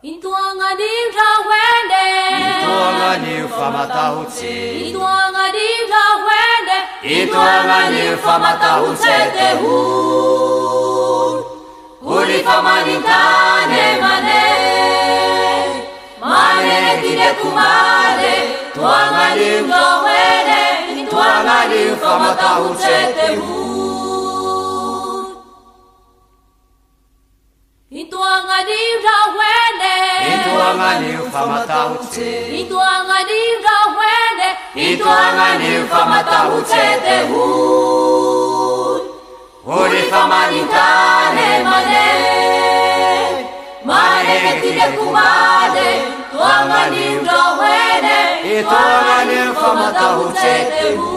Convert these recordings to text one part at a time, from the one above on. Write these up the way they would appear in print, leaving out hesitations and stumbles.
Intuangani rawende, Intuangani famatautse, Intuangani rawende, Intuangani famatautse te hu. Uri famanitane mane, mane tire kumane, tuangani rawende, Intuangani famatautse te hu. Intuangani rawende, Intuangani famatautse, Intuangani rawende, Intuangani famatautse te hu. Uri famanitane mane, mane tire kumane, tuangani rawende, Intuangani famatautse te hu.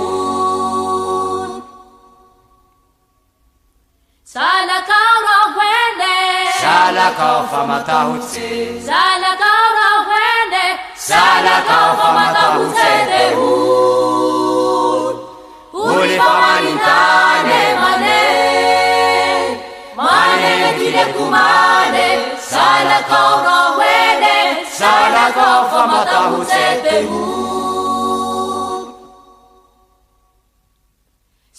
Sala kaura wende, Sala kau famatautse, Sala kaura wende, Sala kau famatautse te hu. Uri famanitane mane, mane tire kumane, Sala kaura wende, Sala kau famatautse te hu.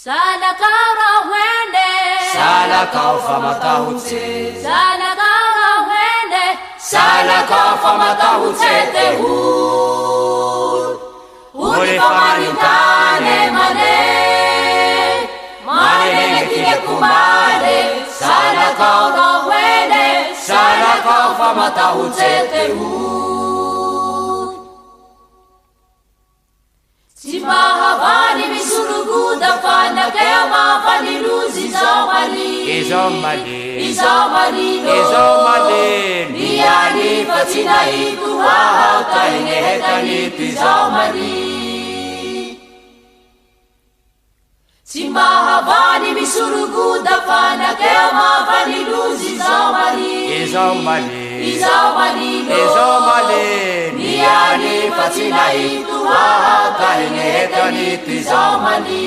Sala kaura wende, Sala kau famatautse, Sala kaura wende, Sala kau famatautse te hu. Uri famanitane mane, mane tire kumane, Sala kaura wende, Sala kau famatautse te hu. Simahavani misuruguda fana kaya mafani luzi zamani, Izomali, Izamani no, Izomali, Niyani fatina itu wahata ingehetani tizamani. Simahavani misuruguda fana kaya mafani luzi zamani, Izomali, Izamani no, Izomali, Niyani fatina itu wahata ingehetani tizamani.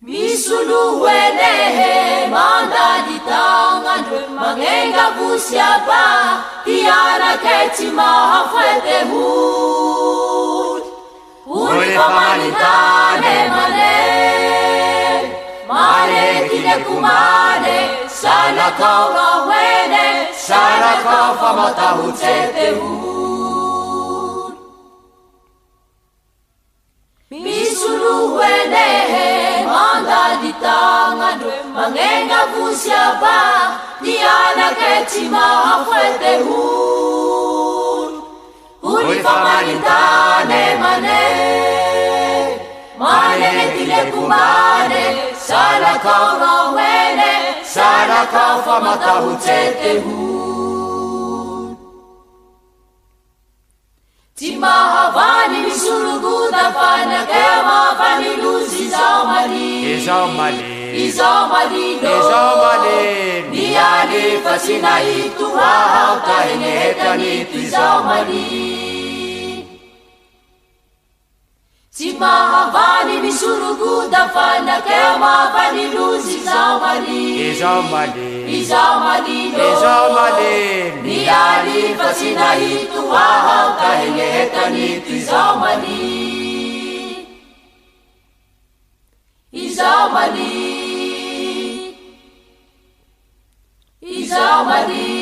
Misuluhuenehe manda di tangan mangenga busyaba tiara keti mahafwete hud. Uri pamanitane mane, mane tine kumane, Sala kaura wene, Sala kau famatautse te hu. Misuluhuenehe manda di tangan mangenga busyaba tiana keti mahafwete hud. Uri pamanitane mane, mane tine kumane, Sala kaura wene, Sala kau famatautse te hu. Timahavani misuruguda fana kaya mafani luzi zamani, Izomali, Izamani no, Izomali, Niyani fasina itu wahauta ingehetani tizamani. Timahavani misuruguda fana kaya mafani luzi zamani, Izomali, Izamani no, Izomali, Niyani fasina itu wahauta ingehetani tizamani. Izamani, Izamani.